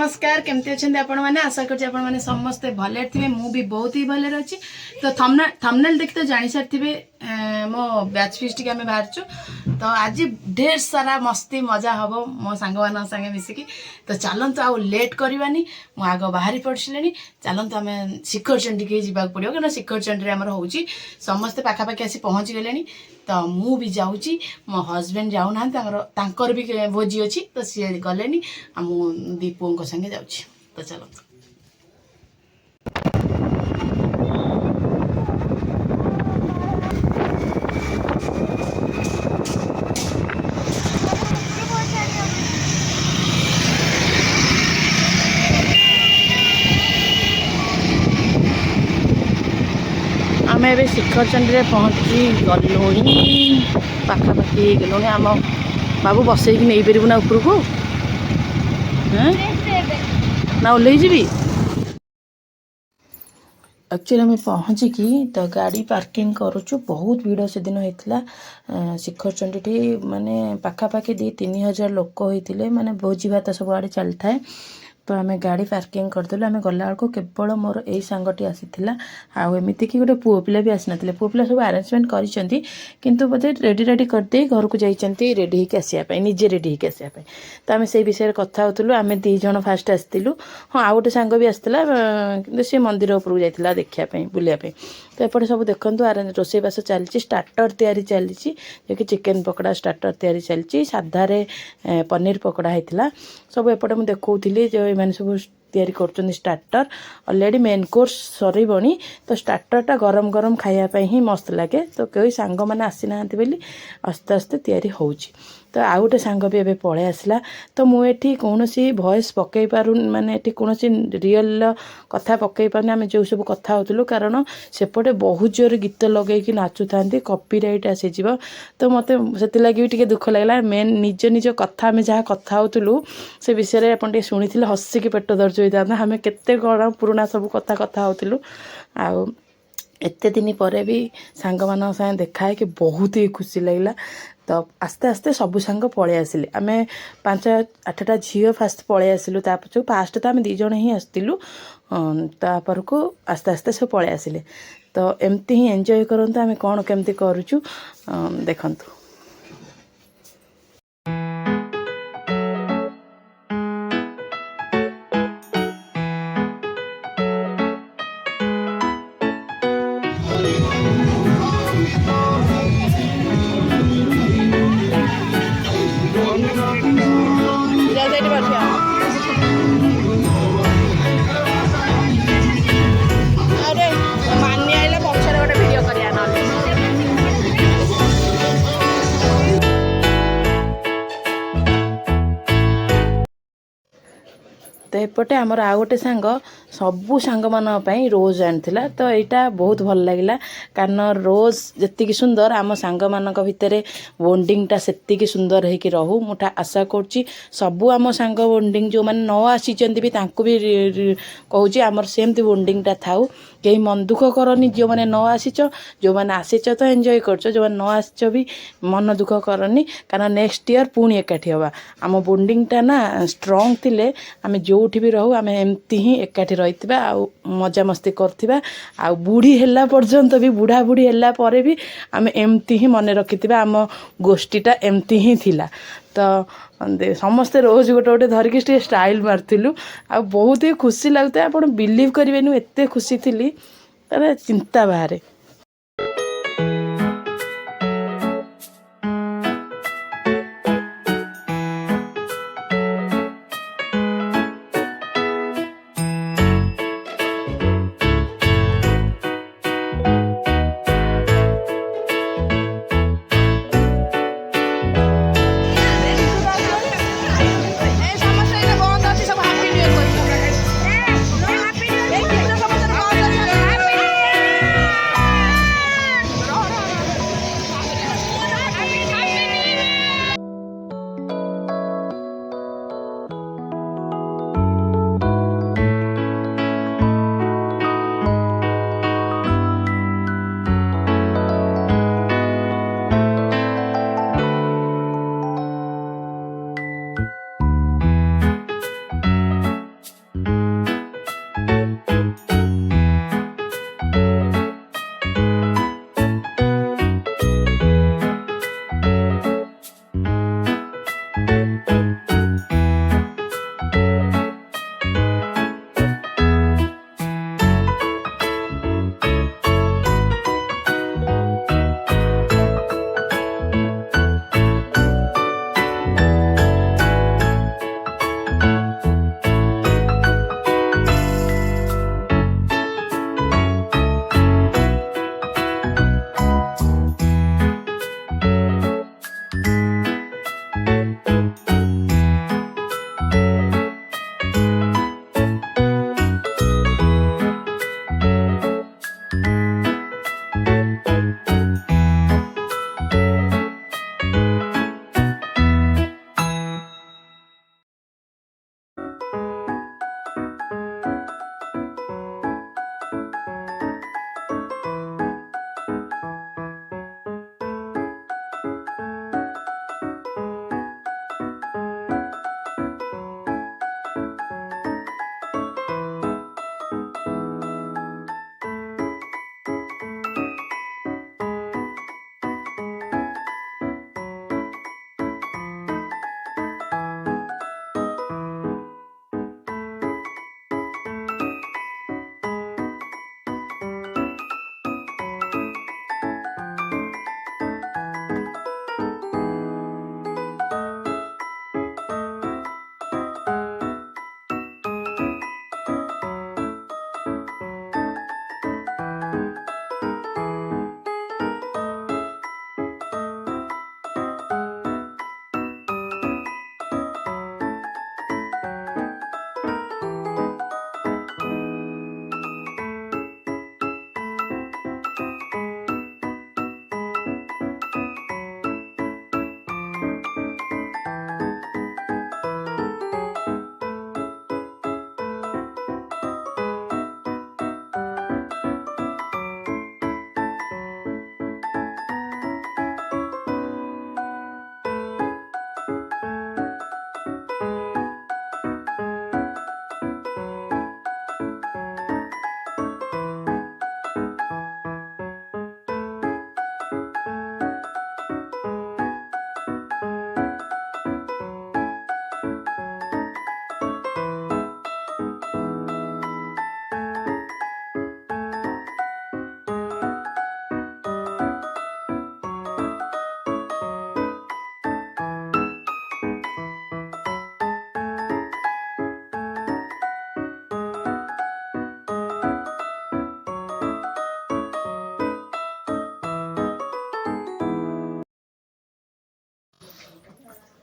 नमस्कार केमती अच्छा आपण मैंने आशा कर समस्ते भले थे मु भी बहुत ही भले अच्छी तो थंबनेल देखी तो जानी सारी मो बैच फिस्ट के बाहर तो आज ढेर सारा मस्ती मजा हम मो सांग मान संगे मिसिकी तो चलतु आउ लेट करवानी मु आग बाहरी पड़े चलतु आम शिखर चंडी के जावाक पड़ो क्या शिखर चंडी आमर हो समस्ते पाखापाखि आसी पहुँची गले तो मु भी जाऊँगी मो हजबैंड जाऊना तांकर भी भोजी अच्छी तो सी गले मु दीपू संगे जाऊँ तो चलो आम ए शिखर चंडी पहुँची गलुणी पाखापाखि गलुणी आम बाबू बसई नहीं पारू ना उपरको ना ओल्ल जी एक्चुअली आम पहुँचिकी तो गाड़ी पार्किंग करुचु बहुत भीड़ से दिन होता शिखर चंडी माने पाखापाखि 2-3 हजार लोक होते माने भोजी भात सब आड़े चली थाए तो आम गाड़ी पार्किंग करदेलु आम गला बेलू केवल मोर यही सांगटी आसीला आमती कि गोटे पुओ पिला भी आसी ना पुओ पिला सब आरेंजमेंट करिसेंती किंतु बोधे रेडी करदे घर को जाइछंती रेडी होके आसिया निजे रेडी होके आसिया तो आम से विषय कथा होतलु आम 2 जण फास्ट आसतिलु हाँ आउ गोटे सांग भी आसला कि सी मंदिर उपरକୁ जाइतिला देखिया बुलिया तो एपटे सब देखु रोषेईबास चलती स्टार्टर तैयारी चली जो कि चिकेन पकड़ा स्टार्टर तैयारी चलती साधारे पनीर पकड़ा होता सब एपटे मुझे देखी जो मैंने सब तैयारी कर स्टार्टर ऑलरेडी मेन कोर्स सरबणी तो स्टार्टरटा गरम गरम खायापी ही मस्त लगे तो कई सांग मैंने आसी ना बोली आस्ते आस्ते तैयारी होउची तो आउ गोटे सांग भी एबे पळे आसला तो मुझे कौन सी वॉइस पकई पार माने कौन सी रियल कथा पकई पारनी आम जो सब कथा होतलु कारण सेपटे बहुत जोर गीत लगे कि नाचु था कॉपीराइट आसीଯିव तो मत से लगी भी दुख लगला मेन निज निज कथा आम जहाँ कथा होतलु से विषय में आपन शुणी हसिकी पेट दर्ज होता आम केते कौन पुराना सब कथा कथा होतलु आउ एते दिन पर भी सांग मान साथ देखा है कि बहुत ही खुशी लगला तो आस्ते आस्ते सबू सांग पलि आसिले आम 5-8टा झील फास्ट पलि आसिलु पछू फास्ट तो आम 2 जण ही आसलु तापर को आस्ते आस्ते सब पलि आसिले तो एमती ही एंजॉय करंतु आम कौन केमती करूचु देखंतु तो एपटे आमर आउ गोटे सांग सबू सांग मानी रोज आनी तो यहाँ बहुत भल लगे कारण रोज जी सुंदर आम सांग मान भितर बॉन्डिंगटा से सुंदर होकर रहू मुझे आशा करुच्ची सबू आम सांग बॉन्डिंग जो मैंने न आसी भी कहूँ आमर सेमती बॉन्डिंगटा थाऊ कहीं मन दुख करनी जो मैंने न आसीच जो मैंने आसीच तो एंजॉय कर जो मैंने न आसीच भी मन दुख करनी कारण नेक्स्ट ईयर पुणी एकाठी हवा आम बॉन्डिंगटा ना स्ट्रॉन्ग थिले आम जो भी रहू आम एमती ही एकाठी रही आउ मजा मस्ती करथिबा आउ बुढ़ी हैला पर्यंत भी बुढ़ा बुढ़ी हैला परे भी आम एमती ही मन रखिथिबा आम गोष्ठीटा एमती ही थिला तो समस्ते रोज गोटे गोटे धरिकी स्टाइल मार्लु आ बहुत ही खुशी लगता है आप बिलीव करेंगे एत खुशी थी अरे चिंता बाहर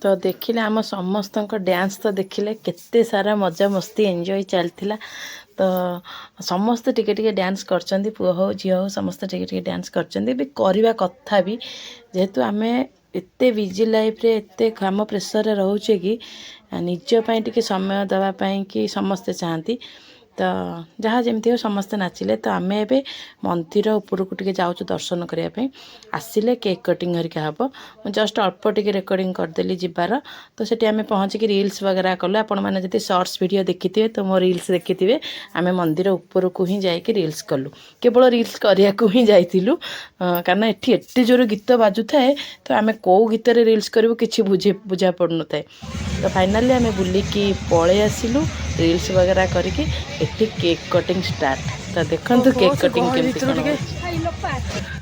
तो देखिले आम समस्त डांस तो देखिले केते सारा मजा मस्ती एंजॉय चलता। तो समस्ते टिके टिके डांस करछंती, पुओ हो झी हो समस्ते टिके टिके डांस करछंती भी करवा कथा भी, जेहेतु आमे एते बिजी लाइफ रे एते काम प्रेसर रे रहउचे कि निज पई टिके समय दवा पई कि समस्ते चाहती। तो जहाँ जमती हो समस्ते नाचिले। तो आमे एबे मंदिर उपरकू टिके जाउछु दर्शन करिया पई। आसिले केक कटिंग हरिका हबो। मु जस्ट अल्प टिके रेकर्डिंग करदेली जिबार। तो सेठी आमे पहुँच कि रील्स वगैरह कलु। आपण माने जति शॉर्ट्स वीडियो देखिथिबे तो मो रील्स देखिथिबे आमे मंदिर उपरकू ही जाइके रील्स कलु। केवल रील्स करिया को ही जाइथिलु, कारण एठी एते जोर गीत बाजु थाए तो आमे को गीत रे रील्स करबो किछि बुझा पड़नु थाए। तो फाइनली आमे बुलिकी पळे आसिलु रील्स वगैरह करके एठी केक कटिंग स्टार्ट। तो देखंतु केक कटिंग केमति कोन।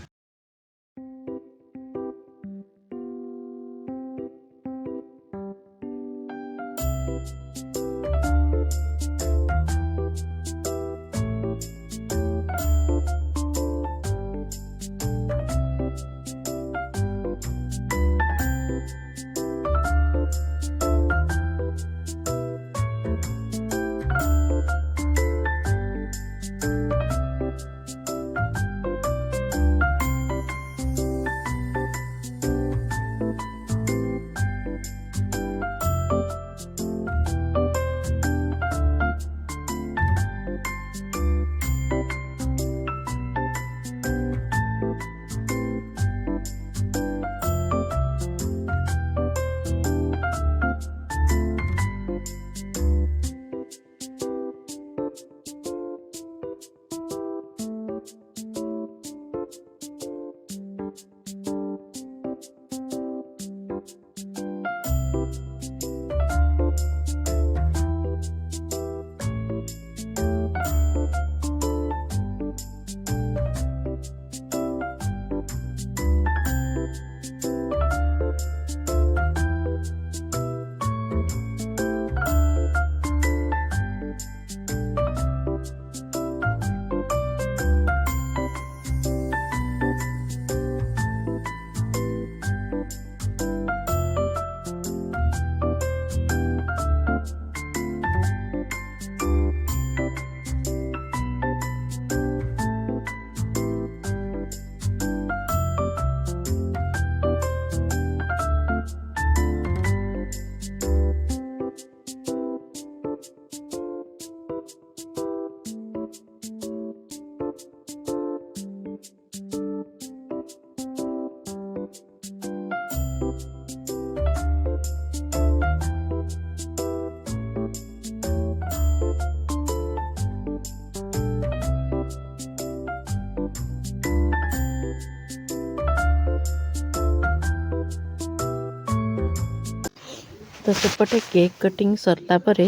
तो सेपटे केक कटिंग सरला परे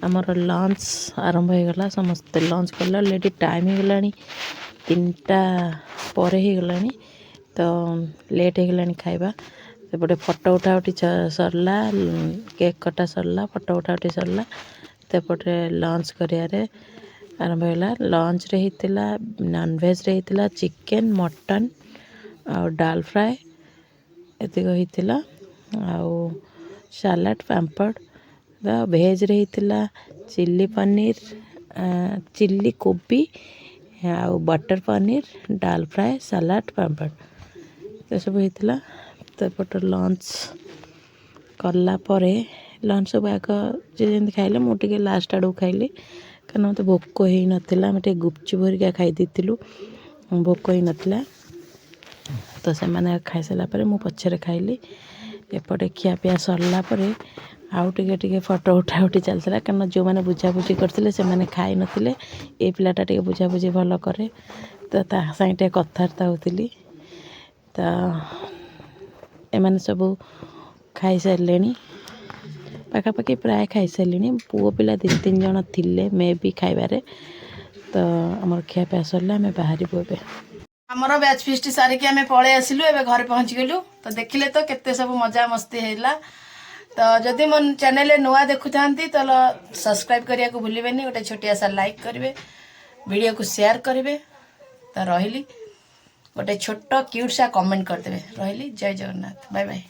आमर लंच आरंभ हो गला। समस्ते लंच कला ऑलरेडी टाइम हो गलानी 3टा पर हो गलानी। तो लेट हो गलानी खाइबा। सेपटे फोटो उठा उठी सरला, केक कटा सरला, फोटो उठा उठी सरला। सेपटे लंच करियारे आरंभ होला। लंच रे हितला नॉन वेज रे हितला चिकन, मटन और दाल फ्राए एतिक हितला आउ सलाड, पापड़। भेज रे हितला चिल्ली पनीर, चिल्ली कोबी आउ बटर पनीर, दाल फ्राए, सलाड, पापड़ तो सब हितला। तो लंच कला परे लंच सब आग जे खाइले मु टिके लास्ट आड़ू खाइली, कारण मत भोक ही नथिला। मते गुपचुप हरिका खाई देथिलु, भोक ही नथिला। तो से माने खाइ सला परे मु पछरे खाइली। एपटे खिया पिया सरला परे आउ टिके टिके फोटो उठा उठी चलता, कारण जो मैंने बुझाबुझी करते से मैंने खाई नथिले। ए पिलाटा टिके बुझाबुझी भल करे तो ता साइटे कथार्ता होतिली। तो एमाने सब खाई सारलेनी, पाखापाखि प्राय खाई सारलेनी। पुओ पिला 2-3 जन थिले मे भी खाइबारे। तो आमर खिया पिया सरला, आमे बाहरिबु एबे। आमर बैच फिस्ट सारिकी आमे पळे आसिलु, एबे घर पहुंची गेलु। तो देखिले तो केते सब मजा मस्ती हेला। तो जदि मो चैनल नुआ देखु थांती तो सब्सक्राइब करिया को भूलिबेनी, गोटे छोटिया सा लाइक करिवे, वीडियो को शेयर करिवे। तो रहिली गोटे छोट क्यूट सा कमेंट करदेवे। रहिली, जय जगन्नाथ, बाय बाय।